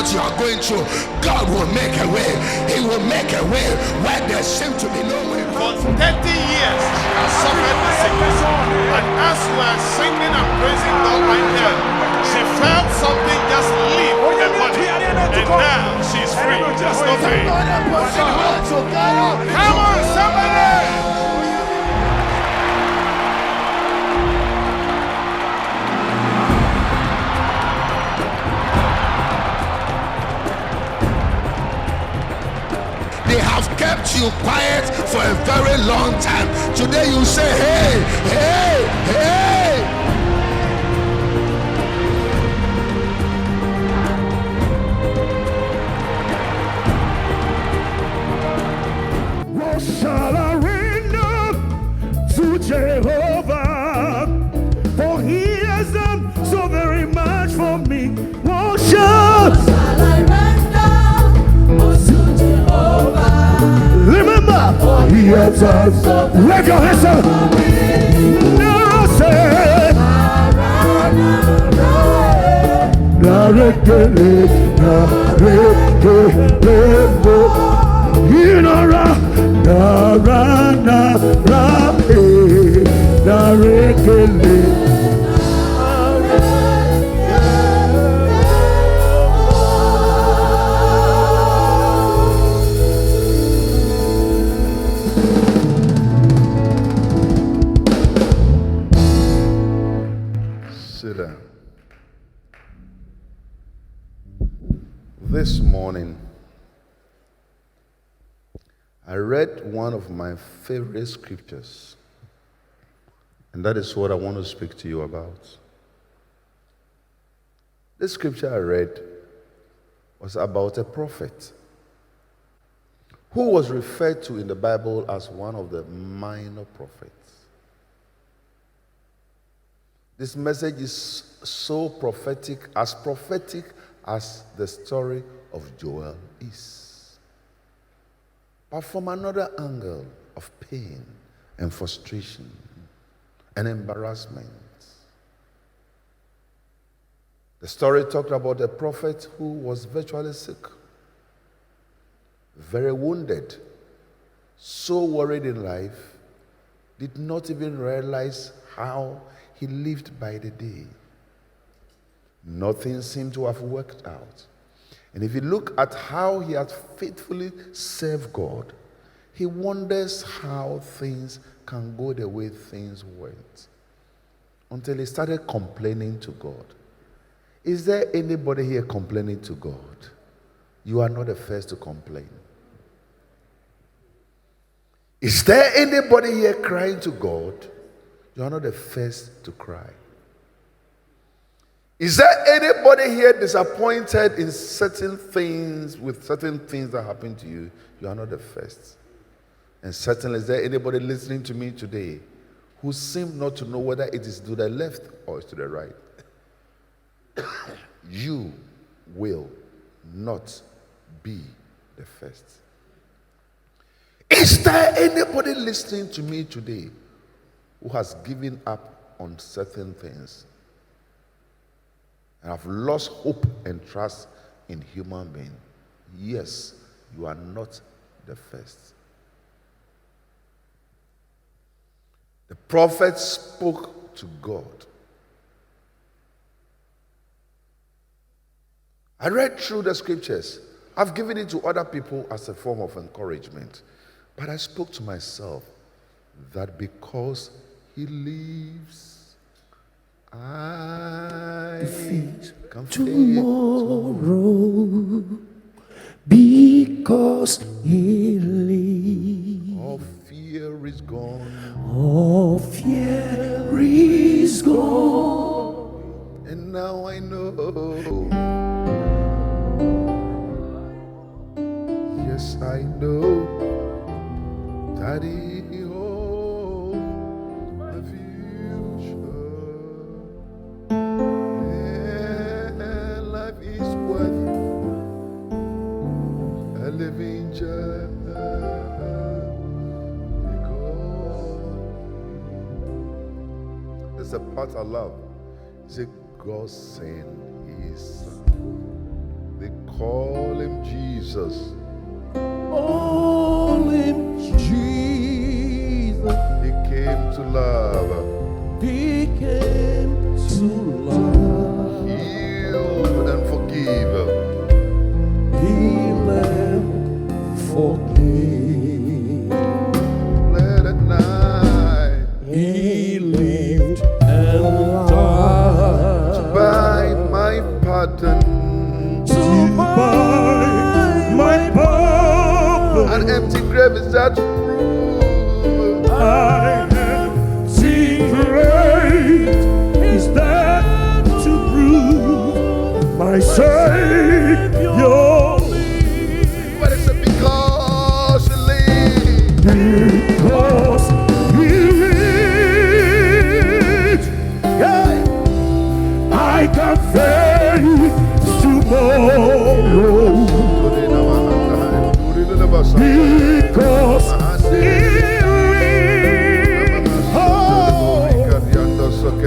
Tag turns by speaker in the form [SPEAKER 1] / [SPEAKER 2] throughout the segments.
[SPEAKER 1] what you are going through, God will make a way. He will make a way where there seems to be no way.
[SPEAKER 2] For 30 years, she has suffered the sickness. And as we are singing and praising God right now, she felt something just leave her body. And now she's free. There's no pain. Come on, somebody!
[SPEAKER 1] They have kept you quiet for a very long time. Today you say, hey, hey, hey.
[SPEAKER 3] What shall I render to Jehovah? For he has done so very much for me. What shall
[SPEAKER 4] I render unto Jehovah?
[SPEAKER 3] Remember, for he has done so. Wave your hands up. Now say,
[SPEAKER 1] Sit down. This morning, I read one of my favorite scriptures, and that is what I want to speak to you about. This scripture I read was about a prophet who was referred to in the Bible as one of the minor prophets. This message is so prophetic as the story of Joel is. But from another angle of pain and frustration and embarrassment. The story talked about a prophet who was virtually sick, very wounded, so worried in life, did not even realize how he lived by the day. Nothing seemed to have worked out. And if you look at how he had faithfully served God, he wonders how things can go the way things went. Until he started complaining to God. Is there anybody here complaining to God? You are not the first to complain. Is there anybody here crying to God? You are not the first to cry. Is there anybody here disappointed in certain things, with certain things that happen to you? You are not the first. And certainly, is there anybody listening to me today who seems not to know whether it is to the left or to the right? You will not be the first. Is there anybody listening to me today who has given up on certain things and have lost hope and trust in human beings? Yes, you are not the first. The prophet spoke to God. I read through the scriptures. I've given it to other people as a form of encouragement. But I spoke to myself that because he lives, I can face
[SPEAKER 3] tomorrow. Because he lives,
[SPEAKER 1] all fear is gone.
[SPEAKER 3] all fear is gone.
[SPEAKER 1] And now I know. Yes, I know that he holds my future. And life is worth a living just because. There's a part I love. It's a God sent his son. They Call him Jesus.
[SPEAKER 3] Call him Jesus.
[SPEAKER 1] He came to love,
[SPEAKER 3] He came to love,
[SPEAKER 1] heal, and forgive.
[SPEAKER 3] heal and forgive.
[SPEAKER 1] Let at night
[SPEAKER 3] He lived and died
[SPEAKER 1] buy my pardon.
[SPEAKER 3] to buy my pardon.
[SPEAKER 1] An empty grave is that proof.
[SPEAKER 3] I am secret is that to prove my Savior lives.
[SPEAKER 1] What is it? Because he lives.
[SPEAKER 3] Because He lives, yeah, I can face tomorrow. Because He lives,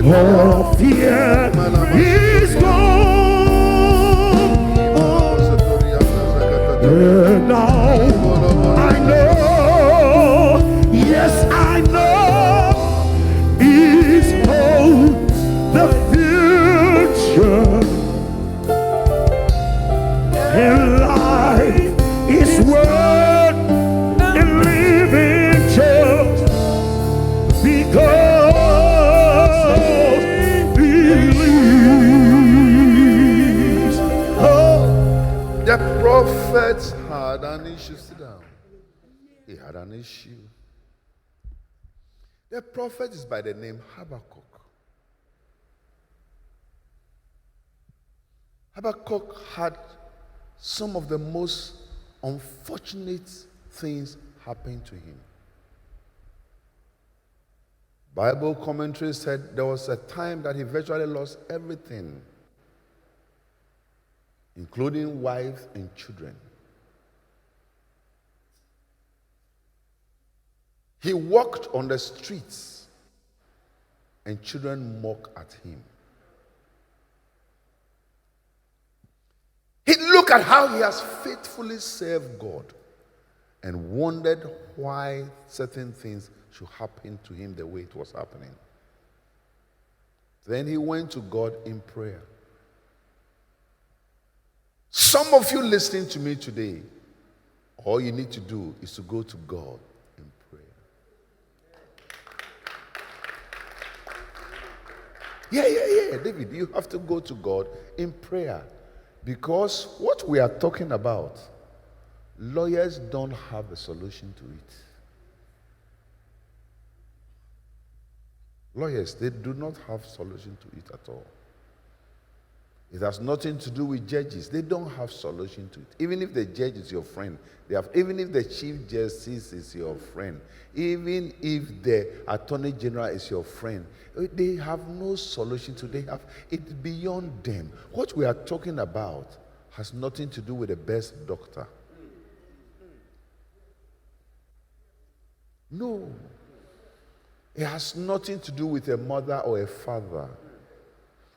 [SPEAKER 3] all fear is gone. And now I know, yes I know, He's holds the future. And life is worth and living just because He lives. Oh,
[SPEAKER 1] The prophet had an issue. Sit down. He had an issue. The prophet is by the name Habakkuk. Habakkuk had some of the most unfortunate things happen to him. Bible commentary said there was a time that he virtually lost everything, including wife and children. He walked on the streets and children mocked at him. He looked at how he has faithfully served God and wondered why certain things should happen to him the way it was happening. Then he went to God in prayer. Some of you listening to me today, all you need to do is to go to God in prayer. Yeah, David, you have to go to God in prayer. Because what we are talking about, lawyers don't have a solution to it. Lawyers, they do not have solution to it at all. It has nothing to do with judges. They don't have solution to it. Even if the judge is your friend, even if the chief justice is your friend, even if the attorney general is your friend, they have no solution to it. They have it beyond them. What we are talking about has nothing to do with the best doctor. No. It has nothing to do with a mother or a father.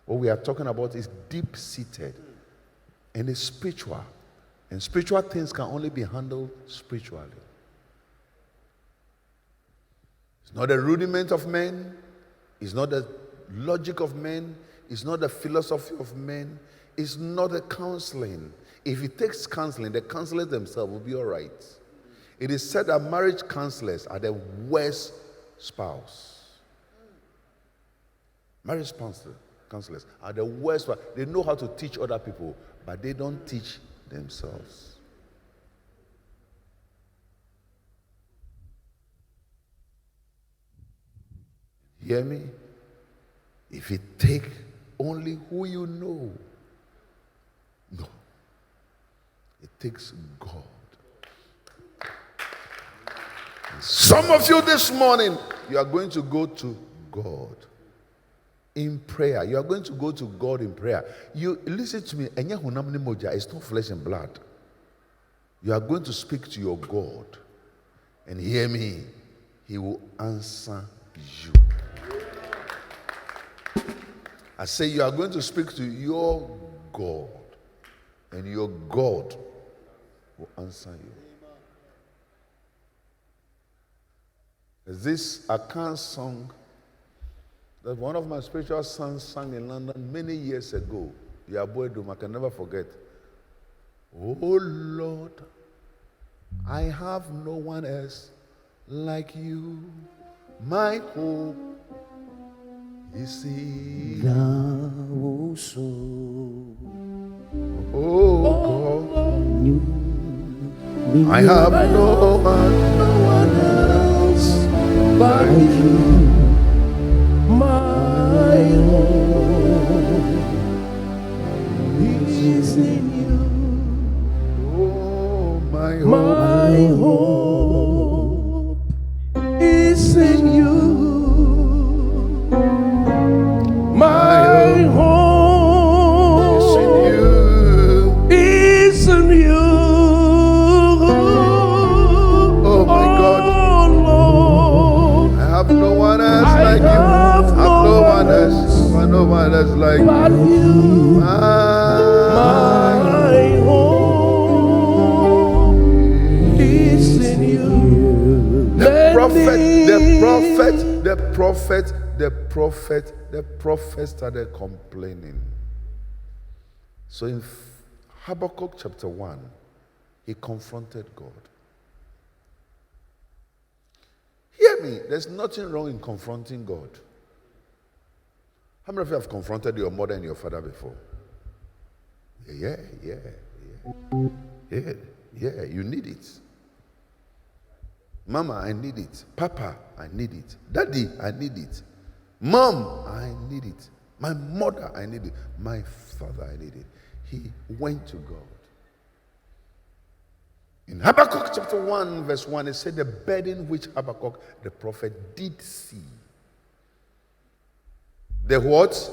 [SPEAKER 1] What we are talking about is deep-seated and it's spiritual. And spiritual things can only be handled spiritually. It's not the rudiment of men. It's not the logic of men. It's not the philosophy of men. It's not the counseling. If it takes counseling, the counselors themselves will be all right. It is said that marriage counselors are the worst spouse. Marriage counselors are the worst. They know how to teach other people, but they don't teach themselves. Hear me? If it take only who you know, no. It takes God. Some of you this morning, you are going to go to God in prayer. You are going to go to God in prayer. You listen to me. It's not flesh and blood. You are going to speak to your God. And hear me. He will answer you. I say you are going to speak to your God. and your God will answer you. There's this Akan song that one of my spiritual sons sang in London many years ago. Yaboedum, I can never forget. Oh Lord, I have no one else like you. My hope is in
[SPEAKER 3] Thou so
[SPEAKER 1] oh God.
[SPEAKER 3] me
[SPEAKER 1] I have no one
[SPEAKER 3] else but you. My hope is in you.
[SPEAKER 1] oh my
[SPEAKER 3] My hope is in you. My hope
[SPEAKER 1] is in you.
[SPEAKER 3] is in you.
[SPEAKER 1] Oh my God.
[SPEAKER 3] Oh Lord,
[SPEAKER 1] I have no one else
[SPEAKER 3] I
[SPEAKER 1] like you.
[SPEAKER 3] have
[SPEAKER 1] I have
[SPEAKER 3] no
[SPEAKER 1] no
[SPEAKER 3] one
[SPEAKER 1] one else. No one else like
[SPEAKER 3] but
[SPEAKER 1] you.
[SPEAKER 3] you.
[SPEAKER 1] My
[SPEAKER 3] My hope is in you.
[SPEAKER 1] the prophet started complaining. So in Habakkuk chapter 1, he confronted God. Hear me, there's nothing wrong in confronting God. How many of you have confronted your mother and your father before? Yeah, you need it. Mama, I need it. Papa, I need it. Daddy, I need it. Mom, I need it. My mother, I need it. My father, I need it. He went to God. In Habakkuk chapter 1, verse 1, it said the burden which Habakkuk the prophet did see. The what?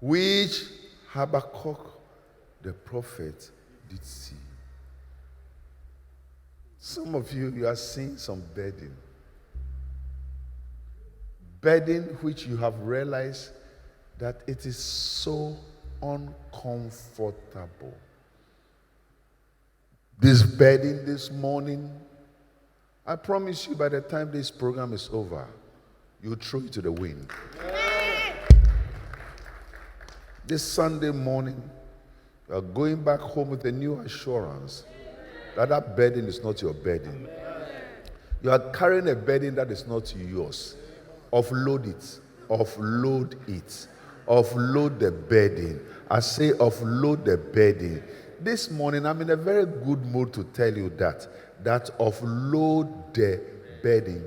[SPEAKER 1] Which Habakkuk the prophet did see. Some of you are seeing some burden. Burden which you have realized that it is so uncomfortable. This burden this morning, I promise you by the time this program is over, you'll throw it to the wind. This Sunday morning, you are going back home with a new assurance that that burden is not your burden. You are carrying a burden that is not yours. Offload it. Offload it. Offload the burden. I say offload the burden. This morning, I'm in a very good mood to tell you that offload the burden.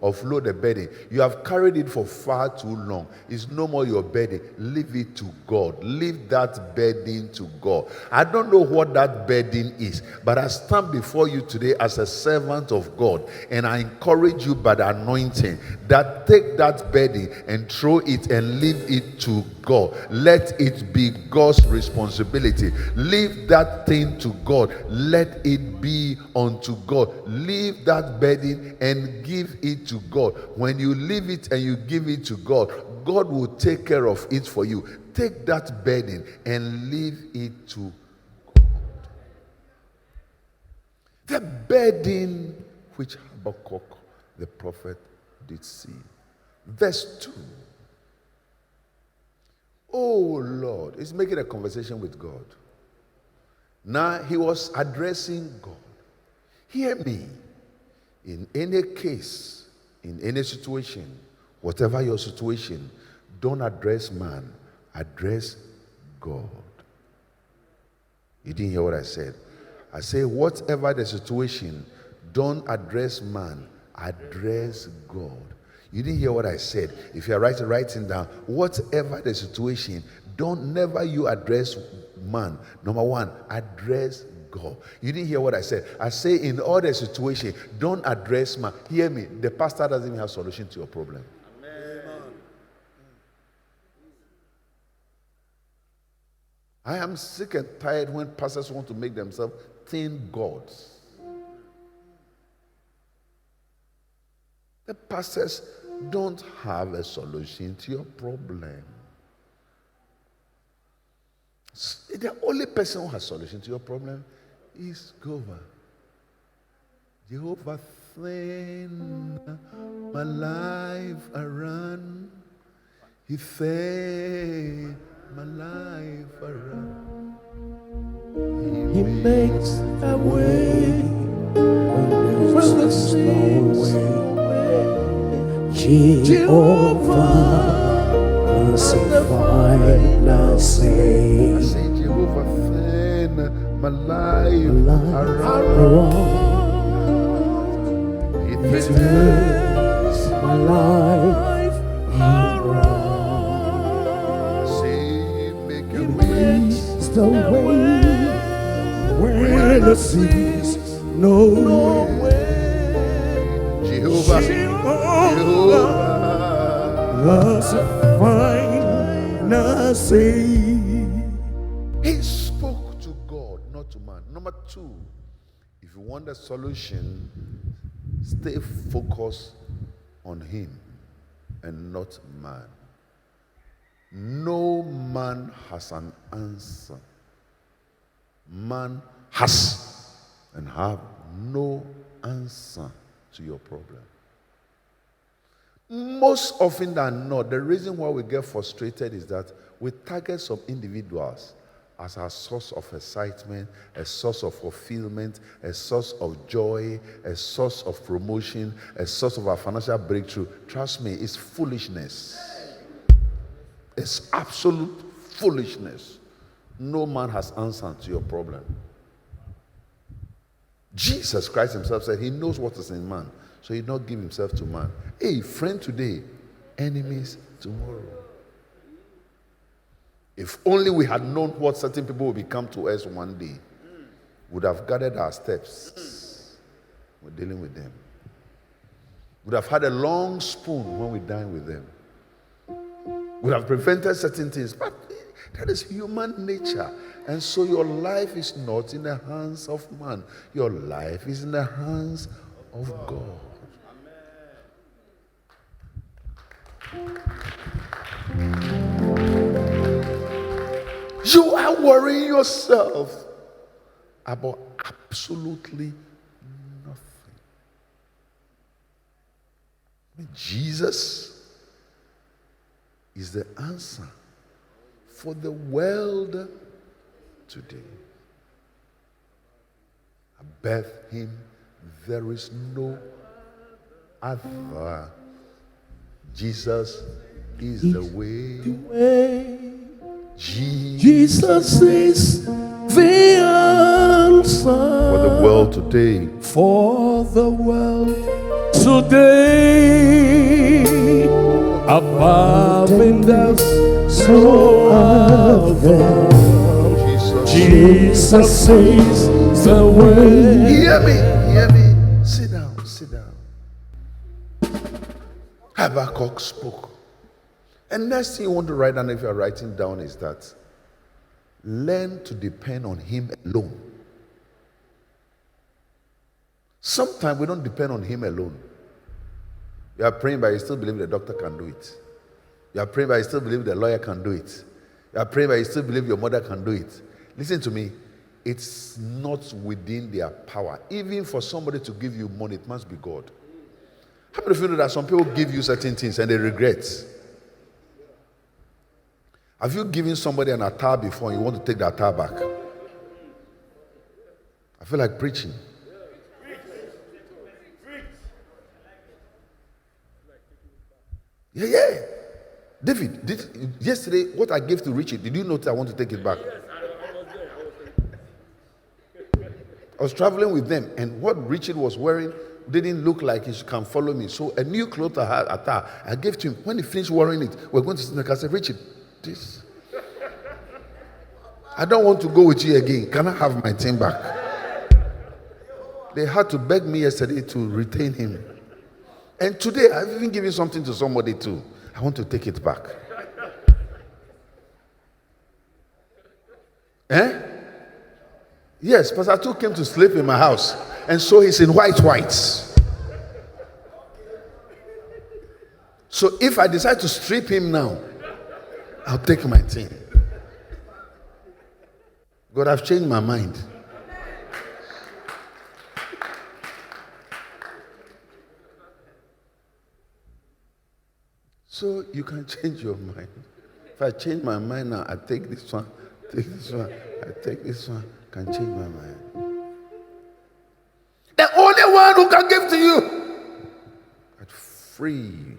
[SPEAKER 1] Offload the burden. You have carried it for far too long. It's no more your burden. Leave it to God. Leave that burden to God. I don't know what that burden is, but I stand before you today as a servant of God, and I encourage you by the anointing that take that burden and throw it and leave it to God. Let it be God's responsibility. Leave that thing to God. Let it be unto God. Leave that burden and give it to God. When you leave it and you give it to God, God will take care of it for you. Take that burden and leave it to God. The burden which Habakkuk the prophet did see. Verse 2. Oh Lord, he's making a conversation with God. Now he was addressing God. Hear me. In any case, in any situation, whatever your situation, don't address man, address God. You didn't hear what I said. I say, whatever the situation, don't address man, address God. You didn't hear what I said. If you are writing down, whatever the situation, don't never you address man. Number one, address God. You didn't hear what I said. I say in all the situation, don't address man. Hear me. The pastor doesn't even have a solution to your problem. Amen. I am sick and tired when pastors want to make themselves thin gods. The pastors don't have a solution to your problem. The only person who has solution to your problem is Jehovah. Jehovah turned my life around. He turned my life around.
[SPEAKER 3] He makes a way when there seems no way. Jehovah has a final say.
[SPEAKER 1] I say Jehovah turned my life around. He
[SPEAKER 3] turns my life around.
[SPEAKER 1] Say make a
[SPEAKER 3] He
[SPEAKER 1] way.
[SPEAKER 3] makes the way where there seems no way.
[SPEAKER 1] Jehovah, Jehovah.
[SPEAKER 3] Has a final say.
[SPEAKER 1] He spoke to God, not to man. Number two, if you want a solution, stay focused on him and not man. No man has an answer. Man has and have no answer to your problem. Most often than not, the reason why we get frustrated is that we target some individuals as our source of excitement, a source of fulfillment, a source of joy, a source of promotion, a source of our financial breakthrough. Trust me, it's foolishness. It's absolute foolishness. No man has answer to your problem. Jesus Christ himself said he knows what is in man, so he did not give himself to man. Hey, friend today, enemies tomorrow. If only we had known what certain people will become to us one day, would have gathered our steps. We're dealing with them. Would have had a long spoon when we dine with them. Would have prevented certain things. But that is human nature. And so your life is not in the hands of man. Your life is in the hands of God. You are worrying yourself about absolutely nothing. Jesus is the answer for the world today. Above him, there is no other. Jesus is the way.
[SPEAKER 3] Jesus is the answer
[SPEAKER 1] For the world today.
[SPEAKER 3] For the world today. Above him there's no other. Jesus is the way.
[SPEAKER 1] Hear me. Sit down. Habakkuk spoke. And next thing you want to write down if you're writing down is that learn to depend on him alone. Sometimes we don't depend on him alone. You are praying, but you still believe the doctor can do it. You are praying, but you still believe the lawyer can do it. You are praying, but you still believe your mother can do it. Listen to me. It's not within their power. Even for somebody to give you money, it must be God. How many of you know that some people give you certain things and they regret? Have you given somebody an attire before and you want to take the attire back? I feel like preaching. Yeah. David, yesterday, what I gave to Richard, did you notice I want to take it back? I was traveling with them, and what Richard was wearing didn't look like he can follow me. So a new cloth attire, I gave to him. When he finished wearing it, we're going to sit in the car. I said, Richard, this. I don't want to go with you again. Can I have my thing back? They had to beg me yesterday to retain him. And today, I've even given something to somebody too. I want to take it back. Yes, Pastor Two came to sleep in my house. And so he's in whites. So if I decide to strip him now, I'll take my thing. God, I've changed my mind. So you can change your mind. If I change my mind now, I take this one, take this one, I take this one, can change my mind. The only one who can give to you, but free.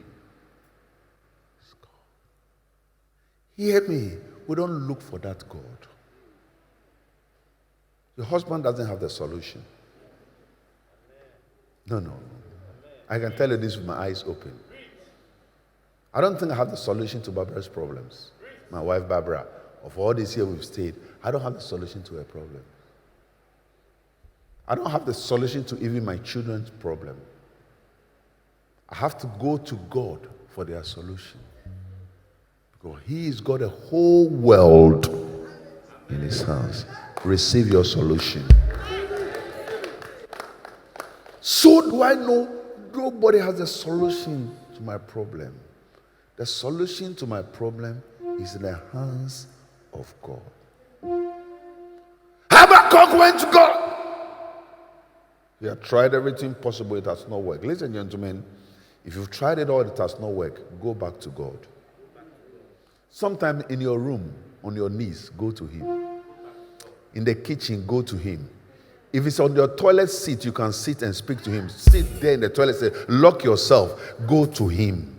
[SPEAKER 1] Hear me. We don't look for that God. Your husband doesn't have the solution. No. I can tell you this with my eyes open. I don't think I have the solution to Barbara's problems. My wife Barbara, of all this year we've stayed, I don't have the solution to her problem. I don't have the solution to even my children's problem. I have to go to God for their solution. Because He's got a whole world in His hands. Receive your solution. So do I know nobody has a solution to my problem. The solution to my problem is in the hands of God. Habakkuk went to God. He had tried everything possible, it has not worked. Ladies and gentlemen, if you've tried it all, it has not worked, go back to God. Sometime in your room, on your knees, go to Him. In the kitchen, go to Him. If it's on your toilet seat, you can sit and speak to Him. Sit there in the toilet, say, lock yourself, go to Him.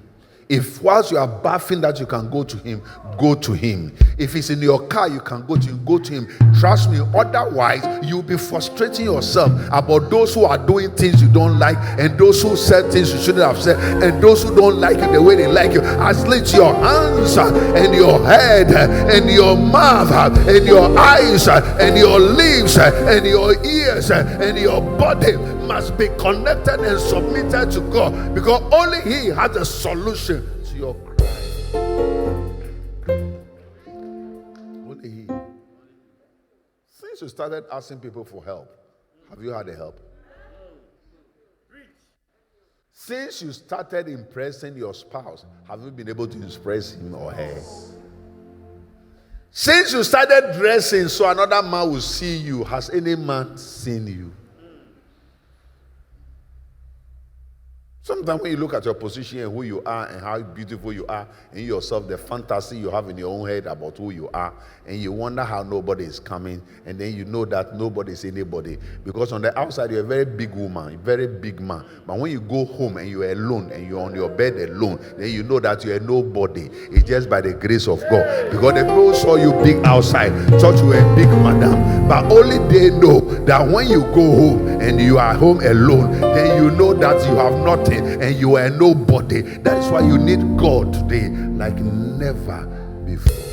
[SPEAKER 1] If whilst you are bathing that you can go to Him, go to Him. If it's in your car, you can go to Him. Trust me, otherwise you'll be frustrating yourself about those who are doing things you don't like, and those who said things you shouldn't have said, and those who don't like you the way they like you. As let your hands and your head and your mouth and your eyes and your lips and your ears and your body must be connected and submitted to God, because only He has a solution to your cry. Only He. Since you started asking people for help, have you had the help? Since you started impressing your spouse, have you been able to impress him or her? Since you started dressing so another man will see you, has any man seen you? Sometimes when you look at your position and who you are and how beautiful you are, and yourself, the fantasy you have in your own head about who you are, and you wonder how nobody is coming, and then you know that nobody is anybody. Because on the outside, you're a very big woman, a very big man. But when you go home and you're alone, and you're on your bed alone, then you know that you're nobody. It's just by the grace of God. Because the people saw you big outside, thought you were a big madam. But only they know that when you go home and you are home alone, then you know that you have nothing and you are nobody. That is why you need God today like never before.